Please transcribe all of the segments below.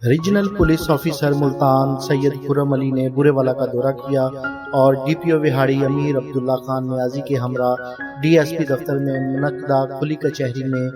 Regional police officer Multan سید خرم علی نے برے والا کا دورہ کیا اور ڈی پی او وہاڑی امیر عبداللہ خان نیازی کے ہمراہ ڈی ایس پی دفتر میں منعقدہ کھلی کچہری میں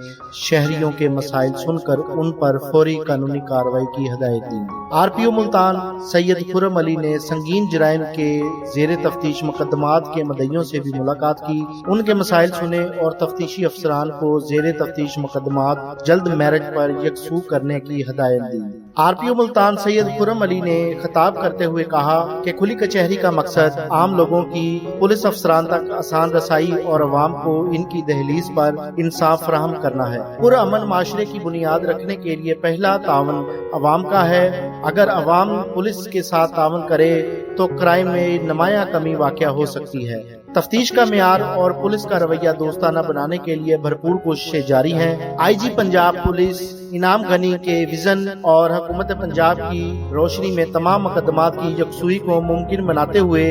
شہریوں کے مسائل سن کر ان پر فوری قانونی کارروائی کی ہدایت دی۔ آر پی او ملتان سید خرم علی نے سنگین جرائم کے زیر تفتیش مقدمات کے مدعیوں سے بھی ملاقات کی، ان کے مسائل سنے اور تفتیشی افسران کو زیر تفتیش مقدمات جلد میرج پر یکسو کرنے کی ہدایت دی۔ آر پی او ملتان سید خرم علی نے خطاب کرتے ہوئے کہا کہ کھلی کچہری کا مقصد عام لوگوں کی پولیس افسران تک آسان رسائی اور عوام کو ان کی دہلیز پر انصاف فراہم کرنا ہے۔ پرامن معاشرے کی بنیاد رکھنے کے لیے پہلا تعاون عوام کا ہے۔ اگر عوام پولیس کے ساتھ تعاون کرے تو کرائم میں نمایاں کمی واقع ہو سکتی ہے۔ تفتیش کا معیار اور پولیس کا رویہ دوستانہ بنانے کے لیے بھرپور کوششیں جاری ہیں۔ آئی جی پنجاب پولیس انعام غنی کے وژن اور حکومت پنجاب کی روشنی میں تمام مقدمات کی یکسوئی کو ممکن بناتے ہوئے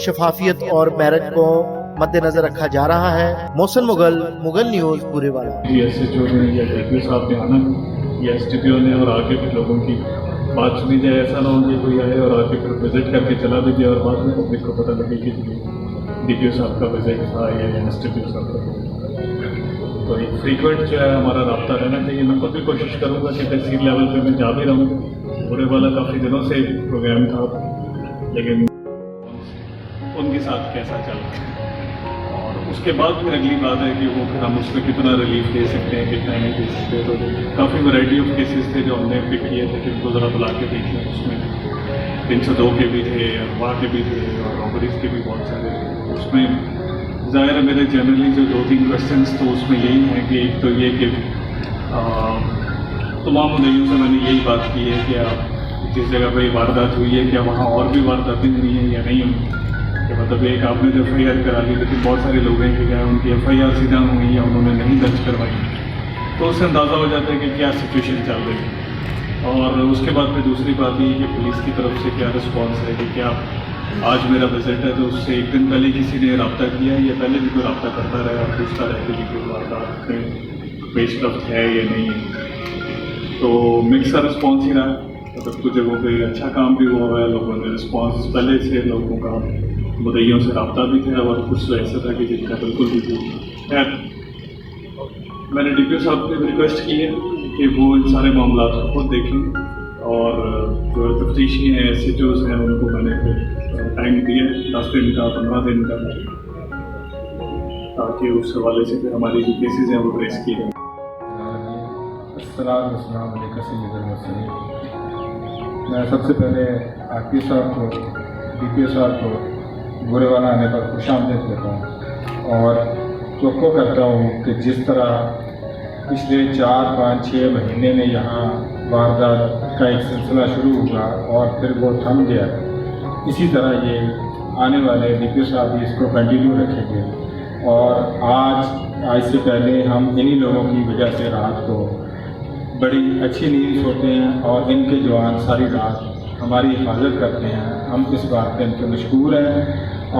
شفافیت اور میرج کو مد نظر رکھا جا رہا ہے۔ محسن مغل نیوز برے والا۔ ایس ایچ او نے یا ڈی پی او صاحب نے آنا یا ایس ڈی پی او نے اور آگے پھر لوگوں کی بات سنی جائے، ایسا نہ ہو کہ کوئی آئے اور آگے پھر وزٹ کر کے چلا بھی جائے اور بعد میں پبلک کو پتہ لگے کہ ڈی پی او صاحب کا وزٹ تھا یا ایس ڈی پی او صاحب کا۔ تو ایک فریکوینٹ جو ہے ہمارا رابطہ رہنا چاہیے۔ میں خود بھی کوشش کروں گا کہ تحصیل لیول پہ میں جا بھی رہوں۔ برے والا کافی دنوں سے پروگرام تھا، لیکن ان کے ساتھ کیسا چل رہا ہے اور اس کے بعد پھر اگلی بات ہے کہ وہ پھر ہم اس میں کتنا ریلیف دے سکتے ہیں، کتنا نہیں دے سکتے۔ تو کافی ورائٹی آف کیسز تھے جو ہم نے پک کیے تھے کہ ان کو ذرا بلا کے دیکھیں۔ اس میں 302 کے بھی تھے، اغوا کے بھی تھے اور رابریز کے بھی بہت سارے تھے۔ اس میں ظاہر ہے میرے جنرلی جو 2-3 کوشچنس تو اس میں یہی ہیں کہ ایک تو یہ کہ تمام مدعیوں سے میں نے یہی بات کی ہے کہ آپ جس جگہ پہ یہ واردات ہوئی ہے کیا وہاں اور بھی وارداتیں ہوئی ہیں یا نہیں ہوئی، کہ مطلب ایک آپ نے جو ایف آئی آر کرا لی لیکن بہت سارے لوگ ہیں کہ کیا ان کی ایف آئی آر سیدھا ہوئی یا انہوں نے نہیں درج کروائی، تو اس سے اندازہ ہو جاتا ہے کہ کیا سچویشن چل رہی ہے۔ اور اس کے بعد پھر دوسری بات یہ کہ پولیس کی طرف سے کیا رسپانس ہے کہ کیا آج میرا وزٹ ہے تو اس سے ایک دن پہلے کسی نے رابطہ کیا یا پہلے بھی کوئی رابطہ کرتا رہا اور پوچھتا رہے کہ کوئی واردات میں پیش رفت ہے یا نہیں ہے۔ تو مکس کا رسپانس ہی رہا، مطلب کچھ جگہوں پہ اچھا کام بھی ہوا ہے، لوگوں نے رسپانس پہلے سے لوگوں کا مدعیوں سے رابطہ بھی تھا اور کچھ تو ایسا تھا کہ جن کا بالکل بھی تھی۔ خیر میں نے ڈی پی او صاحب نے ریکویسٹ کی ہے کہ وہ ان سارے معاملات کو خود دیکھیں اور جو تفتیشی ہیں ایس ایچ اوز ہیں ان کو میں نے پھر ٹائم دیا 10 دن کا 15 دن کا، تاکہ اس حوالے سے پھر ہماری جو کیسز ہیں وہ ٹریس کی جائیں۔ السلام علیکم وسلم۔ میں سب سے پہلے آر پی صاحب کو، ڈی پی او صاحب کو برے والا آنے پر خوش آمدید کہتا ہوں اور توقع کرتا ہوں کہ جس طرح پچھلے 4-5-6 مہینے میں یہاں واردات کا ایک سلسلہ شروع ہوا اور پھر وہ تھم گیا، اسی طرح یہ آنے والے ڈی پی او صاحب بھی اس کو کنٹینیو رکھیں گے۔ اور آج سے پہلے ہم انہی لوگوں کی وجہ سے رات کو بڑی اچھی نیند سوتے ہیں اور ان کے جوان ساری رات ہماری حفاظت کرتے ہیں۔ ہم اس بات پہ ان کے مشکور ہیں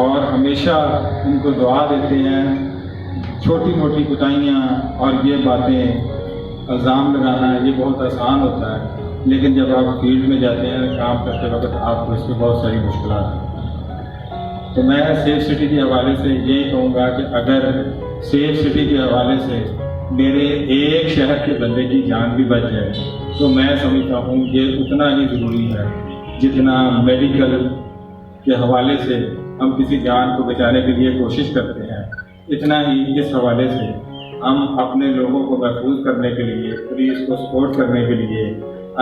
اور ہمیشہ ان کو دعا دیتے ہیں۔ چھوٹی موٹی کوتاہیاں اور یہ باتیں الزام لگانا یہ بہت آسان ہوتا ہے، لیکن جب آپ فیلڈ میں جاتے ہیں کام کرتے وقت آپ کو اس میں بہت ساری مشکلات ہیں۔ تو میں سیف سٹی کے حوالے سے یہی کہوں گا کہ اگر سیف سٹی کے حوالے سے میرے ایک شہر کے بندے کی جان بھی بچ جائے تو میں سمجھتا ہوں یہ اتنا ہی ضروری ہے جتنا میڈیکل کے حوالے سے ہم کسی جان کو بچانے کے لیے کوشش کرتے ہیں، اتنا ہی اس حوالے سے ہم اپنے لوگوں کو محفوظ کرنے کے لیے، پولیس کو سپورٹ کرنے کے لیے،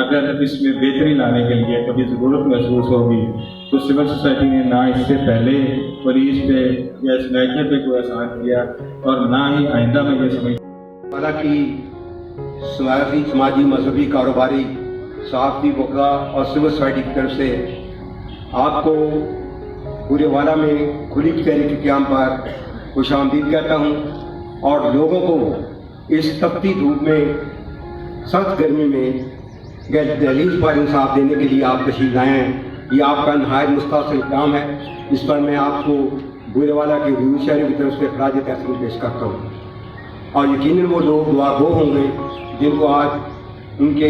اگر اس میں بہتری لانے کے لیے کبھی ضرورت محسوس ہوگی تو سول سوسائٹی نے نہ اس سے پہلے پولیس پہ یا اس محکمے پہ کوئی احسان کیا اور نہ ہی آئندہ میں یہ سمجھ حالانکہ سیاسی، سماجی، مذہبی، کاروباری، صحافتی وکلاء اور سول سوسائٹی کی طرف سے آپ کو برے والا میں کھلی کچہری کے قیام پر خوش آمدید کہتا ہوں اور لوگوں کو اس تپتی دھوپ میں، سخت گرمی میں دہلیز پر انصاف دینے کے لیے آپ تشریف لائے ہیں۔ یہ آپ کا نہایت مستحسن کام ہے، اس پر میں آپ کو برے والا کے ریویو شہریوں کی طرف سے خراج تحسین پیش کرتا ہوں اور یقیناً وہ لوگ دعا گو ہوں گے جن کو آج ان کے